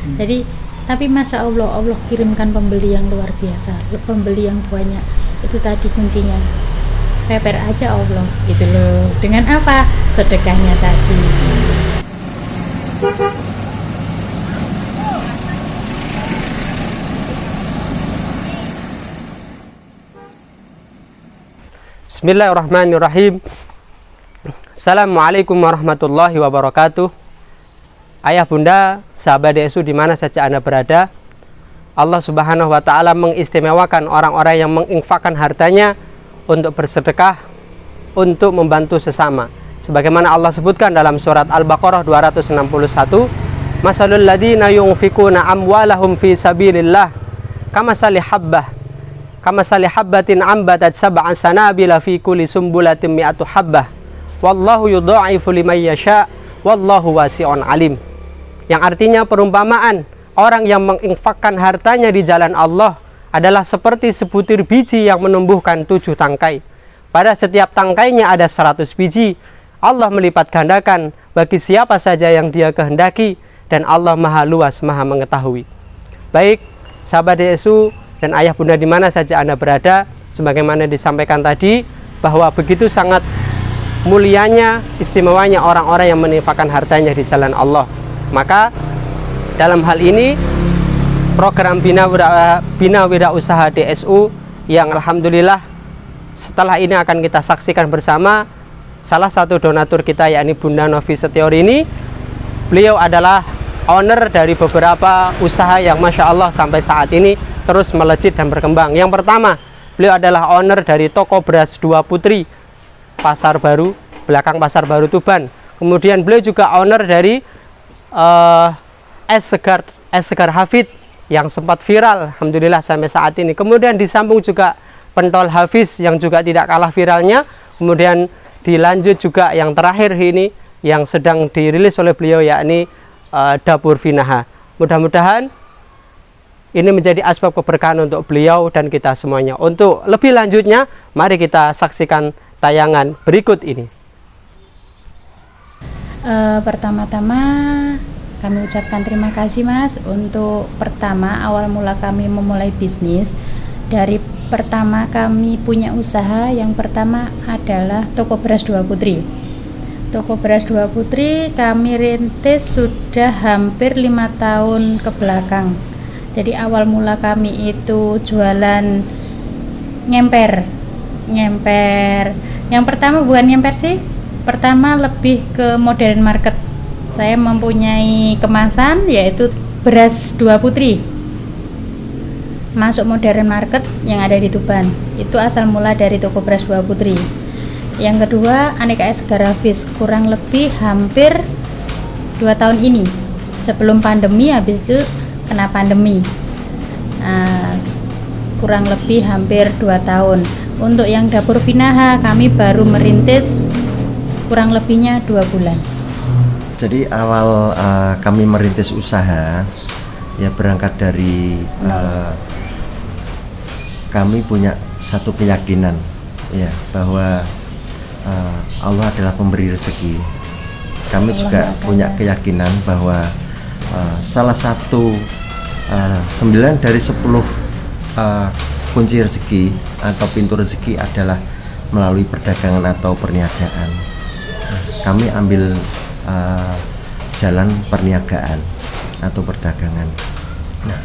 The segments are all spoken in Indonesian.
Jadi tapi masa Allah kirimkan pembeli yang luar biasa, pembeli yang banyak. Itu tadi kuncinya, peper aja Allah gitu loh. Dengan apa? Sedekahnya tadi. Bismillahirrahmanirrahim. Assalamualaikum warahmatullahi wabarakatuh. Ayah bunda, sahabat DSU di mana saja Anda berada, Allah Subhanahu wa taala mengistimewakan orang-orang yang menginfakkan hartanya untuk bersedekah, untuk membantu sesama. Sebagaimana Allah sebutkan dalam surat Al-Baqarah 261, "Masalul ladzina yunfikuna amwalahum fi sabilillah kamasali habbatin ambatat sab'an sanabila fi kulli sumbulatin mi'atu habbah wallahu yudha'ifu liman yasha wallahu wasi'un alim." Yang artinya perumpamaan orang yang menginfakkan hartanya di jalan Allah adalah seperti sebutir biji yang menumbuhkan 7 tangkai. Pada setiap tangkainya ada 100 biji. Allah melipat gandakan bagi siapa saja yang Dia kehendaki, dan Allah maha luas, maha mengetahui. Baik, sahabat DSU dan ayah bunda di mana saja Anda berada, sebagaimana disampaikan tadi, bahwa begitu sangat mulianya, istimewanya orang-orang yang menginfakkan hartanya di jalan Allah. Maka dalam hal ini program Bina Wirausaha DSU yang alhamdulillah setelah ini akan kita saksikan bersama, salah satu donatur kita yakni Bunda Novi Setiorini. Beliau adalah owner dari beberapa usaha yang Masya Allah sampai saat ini terus melejit dan berkembang. Yang pertama, beliau adalah owner dari toko beras Dua Putri, Pasar Baru, belakang Pasar Baru Tuban. Kemudian beliau juga owner dari es segar Hafid yang sempat viral alhamdulillah sampai saat ini. Kemudian disambung juga pentol Hafiz yang juga tidak kalah viralnya. Kemudian dilanjut juga yang terakhir ini yang sedang dirilis oleh beliau yakni Dapur Vinaha. Mudah-mudahan ini menjadi asbab keberkahan untuk beliau dan kita semuanya. Untuk lebih lanjutnya, mari kita saksikan tayangan berikut ini. Pertama-tama kami ucapkan terima kasih Mas. Untuk pertama awal mula kami memulai bisnis, dari pertama kami punya usaha, yang pertama adalah toko beras Dua Putri. Toko beras Dua Putri kami rintis sudah hampir 5 tahun ke belakang. Jadi awal mula kami itu jualan ngemper. Yang pertama bukan ngemper sih, pertama lebih ke modern market. Saya mempunyai kemasan yaitu beras Dua Putri, masuk modern market yang ada di Tuban. Itu asal mula dari toko beras Dua Putri. Yang kedua, aneka es Garafis, kurang lebih hampir 2 tahun ini. Sebelum pandemi, habis itu kena pandemi. Kurang lebih hampir 2 tahun. Untuk yang Dapur Vinaha kami baru merintis kurang lebihnya 2 bulan. Jadi awal kami merintis usaha ya berangkat dari kami punya satu keyakinan ya bahwa Allah adalah pemberi rezeki. Kami juga punya keyakinan bahwa salah satu 9 dari 10 kunci rezeki atau pintu rezeki adalah melalui perdagangan atau perniagaan. Kami ambil jalan perniagaan atau perdagangan. Nah,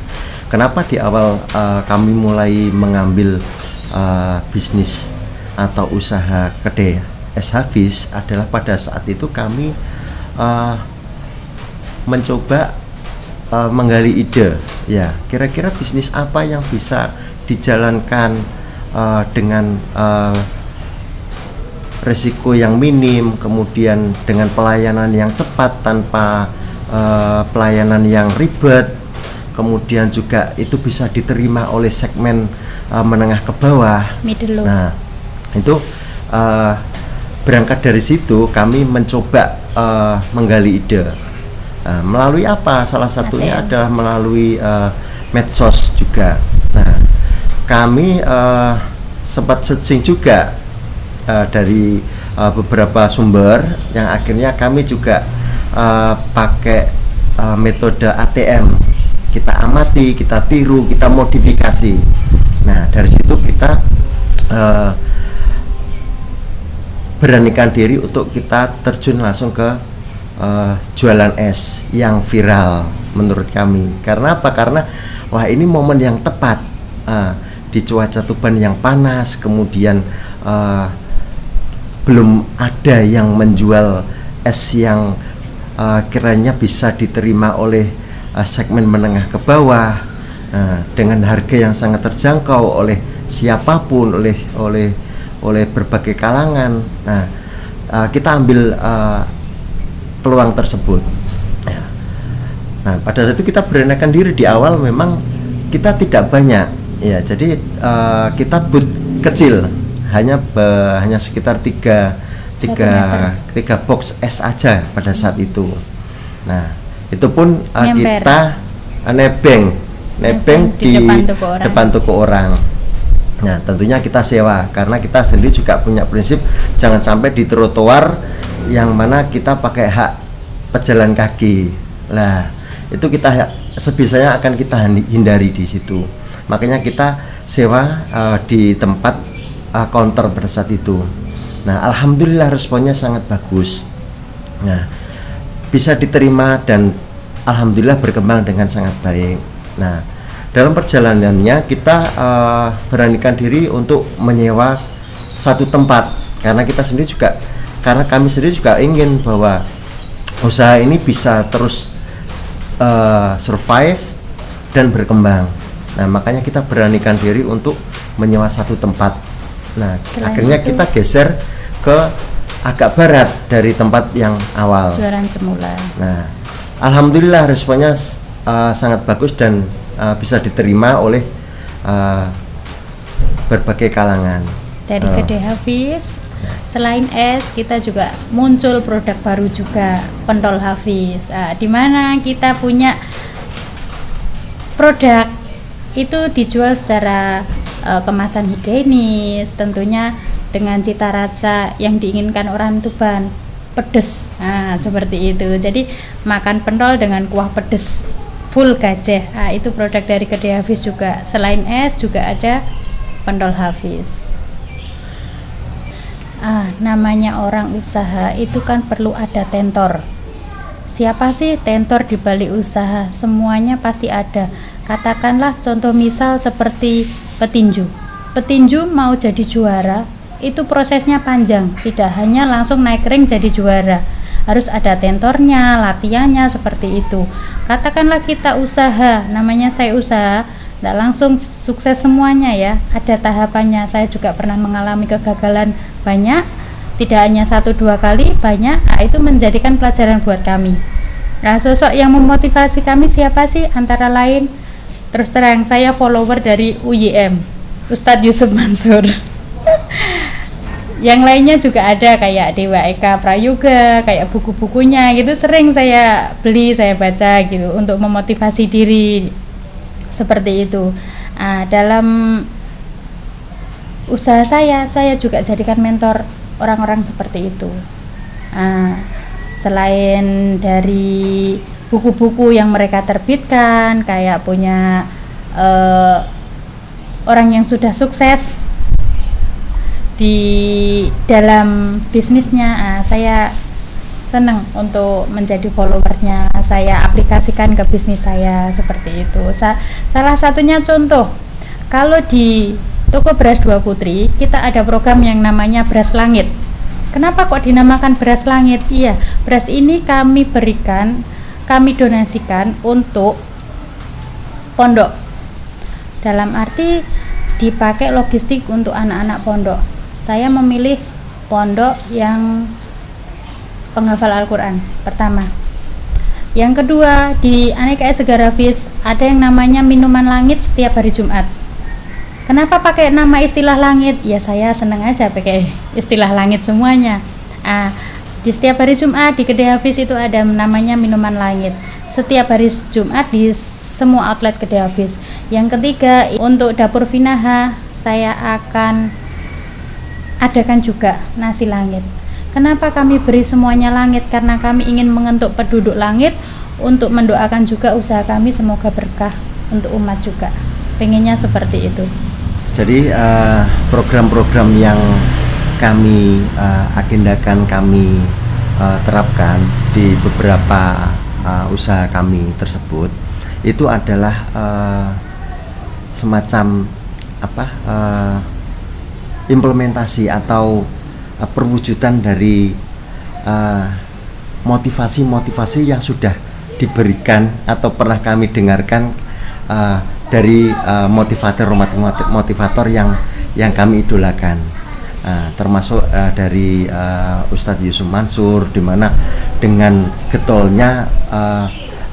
kenapa di awal kami mulai mengambil bisnis atau usaha kedai es Hafiz adalah pada saat itu kami mencoba menggali ide, ya kira-kira bisnis apa yang bisa dijalankan dengan resiko yang minim, kemudian dengan pelayanan yang cepat tanpa pelayanan yang ribet, kemudian juga itu bisa diterima oleh segmen menengah ke bawah. Middle. Nah, itu berangkat dari situ kami mencoba menggali ide. Melalui apa? Salah satunya adalah melalui medsos juga. Nah, kami sempat searching juga dari beberapa sumber yang akhirnya kami juga pakai metode ATM kita amati, kita tiru, kita modifikasi. Nah, dari situ kita beranikan diri untuk kita terjun langsung ke jualan es yang viral menurut kami. Karena apa? Karena wah, ini momen yang tepat di cuaca Tuban yang panas, kemudian belum ada yang menjual es yang kiranya bisa diterima oleh segmen menengah ke bawah dengan harga yang sangat terjangkau oleh siapapun, oleh berbagai kalangan. Nah, kita ambil peluang tersebut. Nah, pada saat itu kita beranikan diri. Di awal memang kita tidak banyak, ya. Jadi kita booth kecil, hanya sekitar tiga box es aja pada saat itu. Nah, itu pun kita nebeng di depan toko orang. Nah, tentunya kita sewa karena kita sendiri juga punya prinsip jangan sampai di trotoar yang mana kita pakai hak pejalan kaki. Nah, itu kita sebisanya akan kita hindari di situ. Makanya kita sewa di tempat counter pada saat itu. Nah, alhamdulillah responnya sangat bagus. Nah, bisa diterima dan alhamdulillah berkembang dengan sangat baik. Nah, dalam perjalanannya kita beranikan diri untuk menyewa satu tempat karena kami sendiri juga ingin bahwa usaha ini bisa terus survive dan berkembang. Nah, makanya kita beranikan diri untuk menyewa satu tempat. Nah, akhirnya kita geser ke agak barat dari tempat yang awal. Jualan semula. Nah, alhamdulillah responnya sangat bagus dan bisa diterima oleh berbagai kalangan. Dari Kedai Hafiz, selain es, kita juga muncul produk baru juga, pentol Hafiz. Di mana kita punya produk itu dijual secara kemasan higienis, tentunya dengan cita rasa yang diinginkan orang Tuban, pedes. Seperti itu. Jadi makan pentol dengan kuah pedes full gajah. Itu produk dari Kedai Hafiz juga. Selain es juga ada pentol Hafiz. Namanya orang usaha itu kan perlu ada tentor. Siapa sih tentor di balik usaha? Semuanya pasti ada. Katakanlah contoh misal seperti petinju. Petinju mau jadi juara, itu prosesnya panjang. Tidak hanya langsung naik ring jadi juara. Harus ada tentornya, latihannya seperti itu. Katakanlah kita usaha, namanya saya usaha, tidak langsung sukses semuanya ya, ada tahapannya. Saya juga pernah mengalami kegagalan banyak, tidak hanya 1-2 kali, banyak. Itu menjadikan pelajaran buat kami. Nah, sosok yang memotivasi kami siapa sih? Antara lain, terus terang saya follower dari UYM, Ustadz Yusuf Mansur. Yang lainnya juga ada kayak Dewa Eka Prayoga, kayak buku-bukunya gitu sering saya beli, saya baca gitu untuk memotivasi diri. Seperti itu. Dalam usaha saya juga jadikan mentor orang-orang seperti itu. Selain dari buku-buku yang mereka terbitkan, kayak punya orang yang sudah sukses di dalam bisnisnya, saya senang untuk menjadi followernya, saya aplikasikan ke bisnis saya seperti itu. Salah satunya contoh, kalau di toko beras Dua Putri kita ada program yang namanya beras langit. Kenapa kok dinamakan beras langit? Iya, beras ini kami donasikan untuk pondok, dalam arti dipakai logistik untuk anak-anak pondok. Saya memilih pondok yang penghafal Al-Quran pertama. Yang kedua, di Aneka Es Segar Hafiz ada yang namanya minuman langit setiap hari Jumat. Kenapa pakai nama istilah langit? Ya saya senang aja pakai istilah langit semuanya. Di setiap hari Jumat di Kedai Hafiz itu ada namanya minuman langit. Setiap hari Jumat di semua outlet Kedai Hafiz. Yang ketiga, untuk dapur Finaha saya akan adakan juga nasi langit. Kenapa kami beri semuanya langit? Karena kami ingin mengentuk penduduk langit untuk mendoakan juga usaha kami semoga berkah untuk umat juga. Pengennya seperti itu. Jadi program-program yang kami agendakan, kami terapkan di beberapa usaha kami tersebut itu adalah semacam implementasi atau perwujudan dari motivasi-motivasi yang sudah diberikan atau pernah kami dengarkan dari motivator yang kami idolakan, termasuk dari Ustadz Yusuf Mansur, di mana dengan getolnya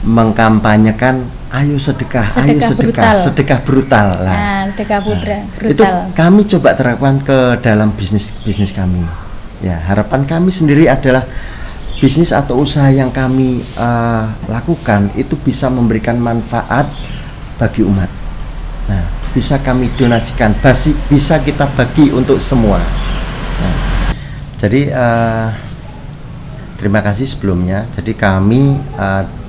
mengkampanyekan ayo sedekah brutal. sedekah brutal lah. Sedekah brutal. Itu kami coba terapkan ke dalam bisnis kami. Ya, harapan kami sendiri adalah bisnis atau usaha yang kami lakukan itu bisa memberikan manfaat bagi umat. Nah, bisa kami donasikan, bisa kita bagi untuk semua. Nah, jadi terima kasih sebelumnya. Jadi kami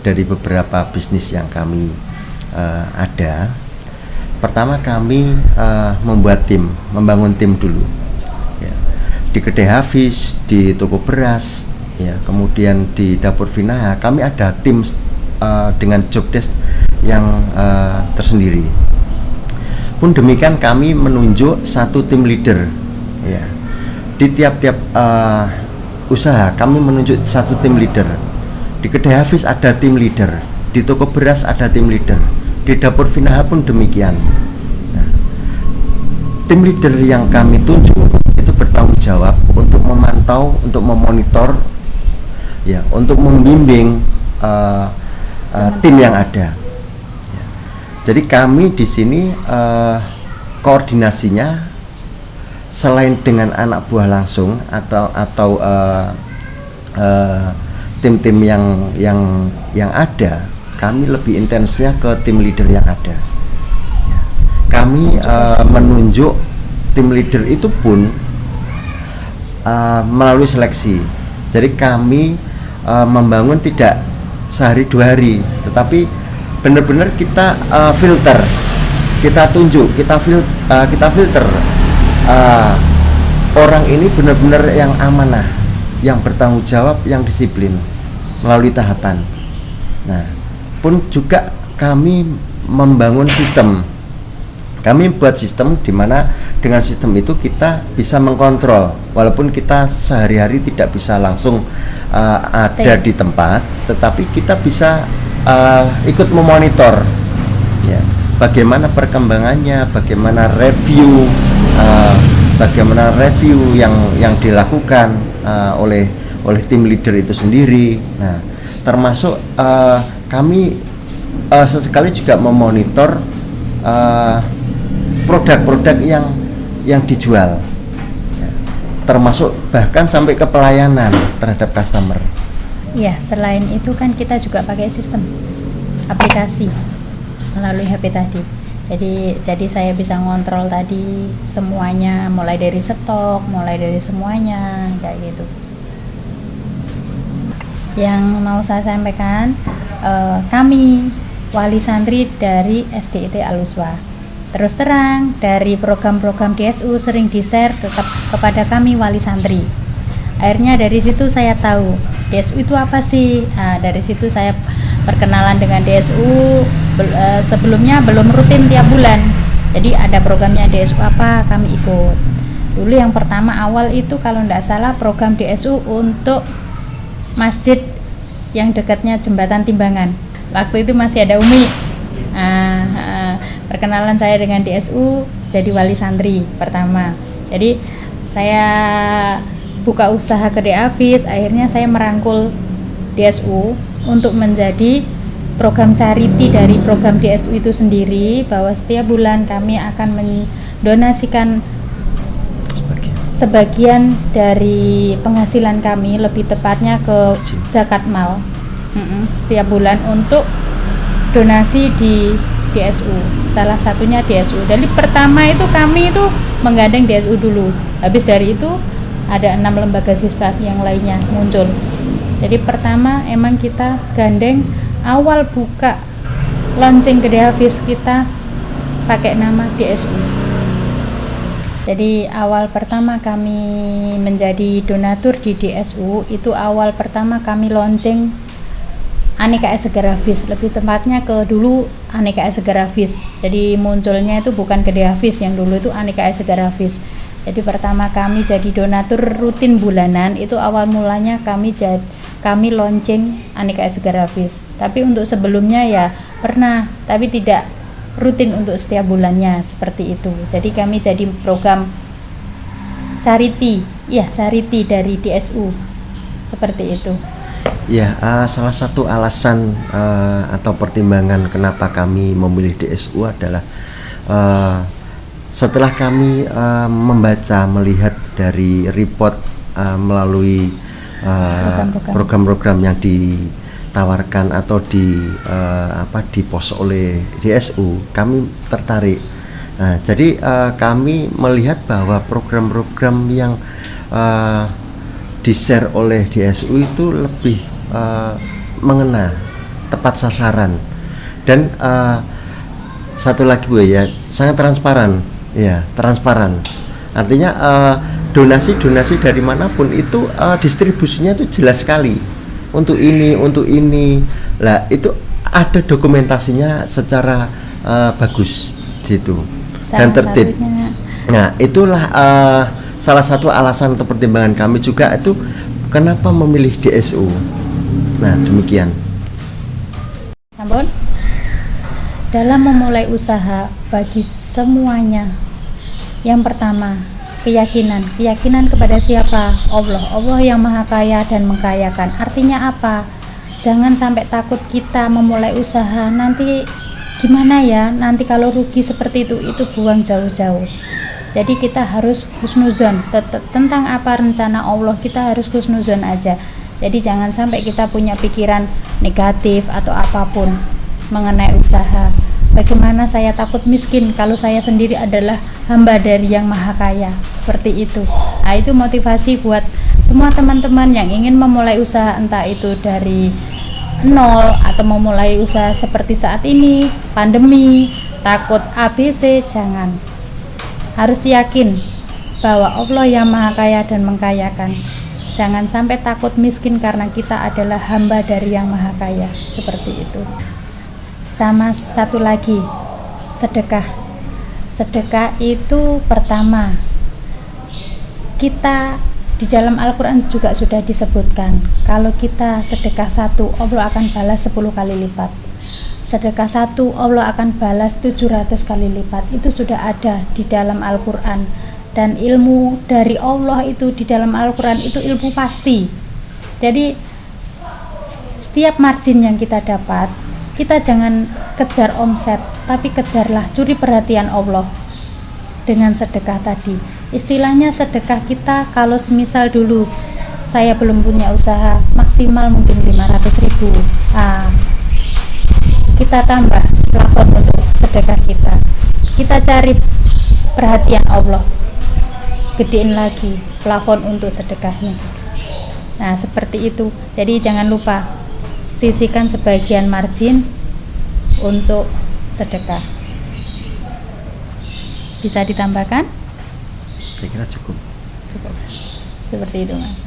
dari beberapa bisnis yang kami ada, pertama kami membangun tim dulu. Ya. Di Kedai Hafiz, di toko beras, ya, kemudian di Dapur Vinaha kami ada tim dengan job desk yang tersendiri. Pun demikian kami menunjuk satu tim leader, ya. Di tiap-tiap usaha kami menunjuk satu tim leader. Di Kedai Hafiz ada tim leader, di toko beras ada tim leader, di Dapur Vinaha pun demikian. Nah, tim leader yang kami tunjuk itu bertanggung jawab untuk memantau, untuk memonitor, ya, untuk membimbing tim yang ada. Ya. Jadi kami di sini koordinasinya selain dengan anak buah langsung atau tim-tim yang ada, kami lebih intensnya ke tim leader yang ada. Ya. Kami menunjuk tim leader itu pun melalui seleksi. Jadi kami membangun tidak sehari dua hari, tetapi benar-benar kita filter, kita tunjuk, kita filter orang ini benar-benar yang amanah, yang bertanggung jawab, yang disiplin melalui tahapan. Nah, pun juga kami membangun sistem. Kami buat sistem di mana dengan sistem itu kita bisa mengkontrol, walaupun kita sehari-hari tidak bisa langsung ada di tempat, tetapi kita bisa ikut memonitor, ya, bagaimana perkembangannya, bagaimana review yang dilakukan oleh tim leader itu sendiri. Nah, termasuk kami sesekali juga memonitor produk-produk yang dijual, ya, termasuk bahkan sampai ke pelayanan terhadap customer. Iya, selain itu kan kita juga pakai sistem aplikasi melalui HP tadi. Jadi saya bisa ngontrol tadi semuanya, mulai dari stok, mulai dari semuanya kayak gitu. Yang mau saya sampaikan, kami wali santri dari SDIT Al-Uswah. Terus terang, dari program-program DSU sering di-share tetap kepada kami wali santri. Akhirnya dari situ saya tahu DSU itu apa sih. Dari situ saya perkenalan dengan DSU. Sebelumnya belum rutin tiap bulan. Jadi ada programnya DSU apa, kami ikut. Dulu yang pertama awal itu kalau tidak salah program DSU untuk masjid yang dekatnya jembatan Timbangan. Waktu itu masih ada Umi. Perkenalan saya dengan DSU jadi wali santri pertama. Jadi saya buka usaha Kedai Hafiz, akhirnya saya merangkul DSU untuk menjadi program charity dari program DSU itu sendiri, bahwa setiap bulan kami akan mendonasikan sebagian dari penghasilan kami, lebih tepatnya ke zakat mal setiap bulan untuk donasi di DSU, salah satunya DSU. Jadi pertama itu kami itu menggandeng DSU dulu, habis dari itu ada 6 lembaga siswa yang lainnya muncul. Jadi pertama emang kita gandeng awal buka launching Gede Hafiz kita pakai nama DSU. Jadi awal pertama kami menjadi donatur di DSU itu awal pertama kami launching Aneka Es Segar Hafiz, lebih tepatnya ke dulu Aneka Es Segar Hafiz. Jadi munculnya itu bukan Gede Hafiz, yang dulu itu Aneka Es Segar Hafiz. Jadi pertama kami jadi donatur rutin bulanan itu awal mulanya kami launching Aneka Es Segar Hafiz. Tapi untuk sebelumnya ya pernah, tapi tidak rutin untuk setiap bulannya seperti itu. Jadi kami jadi program charity dari DSU seperti itu. Ya, salah satu alasan atau pertimbangan kenapa kami memilih DSU adalah setelah kami melihat dari report melalui program-program yang ditawarkan atau dipost oleh DSU, kami tertarik. Nah, jadi kami melihat bahwa program-program yang di-share oleh DSU itu lebih mengena, tepat sasaran, dan satu lagi Bu ya, sangat transparan. Ya, transparan. Artinya donasi dari manapun itu distribusinya itu jelas sekali. Untuk ini. Lah, itu ada dokumentasinya secara bagus situ dan tertib. Nah, itulah salah satu alasan atau pertimbangan kami juga itu kenapa memilih DSU. Nah, demikian. Ampun. Dalam memulai usaha bagi semuanya, yang pertama keyakinan kepada siapa? Allah yang maha kaya dan mengkayakan. Artinya apa? Jangan sampai takut kita memulai usaha, nanti gimana ya, nanti kalau rugi seperti itu buang jauh-jauh. Jadi kita harus husnuzon tentang apa rencana Allah, kita harus husnuzon aja. Jadi jangan sampai kita punya pikiran negatif atau apapun mengenai usaha. Bagaimana saya takut miskin kalau saya sendiri adalah hamba dari yang maha kaya, seperti itu. Nah, itu motivasi buat semua teman-teman yang ingin memulai usaha, entah itu dari nol atau memulai usaha seperti saat ini pandemi, takut ABC, jangan. Harus yakin bahwa Allah yang maha kaya dan mengkayakan. Jangan sampai takut miskin karena kita adalah hamba dari yang maha kaya, seperti itu. Sama satu lagi, sedekah. Sedekah itu pertama, kita di dalam Al-Quran juga sudah disebutkan, kalau kita sedekah 1, Allah akan balas 10 kali lipat. Sedekah 1, Allah akan balas 700 kali lipat. Itu sudah ada di dalam Al-Quran. Dan ilmu dari Allah itu di dalam Al-Quran itu ilmu pasti. Jadi setiap margin yang kita dapat, kita jangan kejar omset, tapi kejarlah, curi perhatian Allah dengan sedekah tadi. Istilahnya sedekah kita, kalau semisal dulu saya belum punya usaha, maksimal mungkin 500.000, kita tambah plafon untuk sedekah kita cari perhatian Allah, gedein lagi plafon untuk sedekahnya. Nah, seperti itu. Jadi jangan lupa sisihkan sebagian margin untuk sedekah. Bisa ditambahkan? Saya kira cukup. Seperti itu, Mas.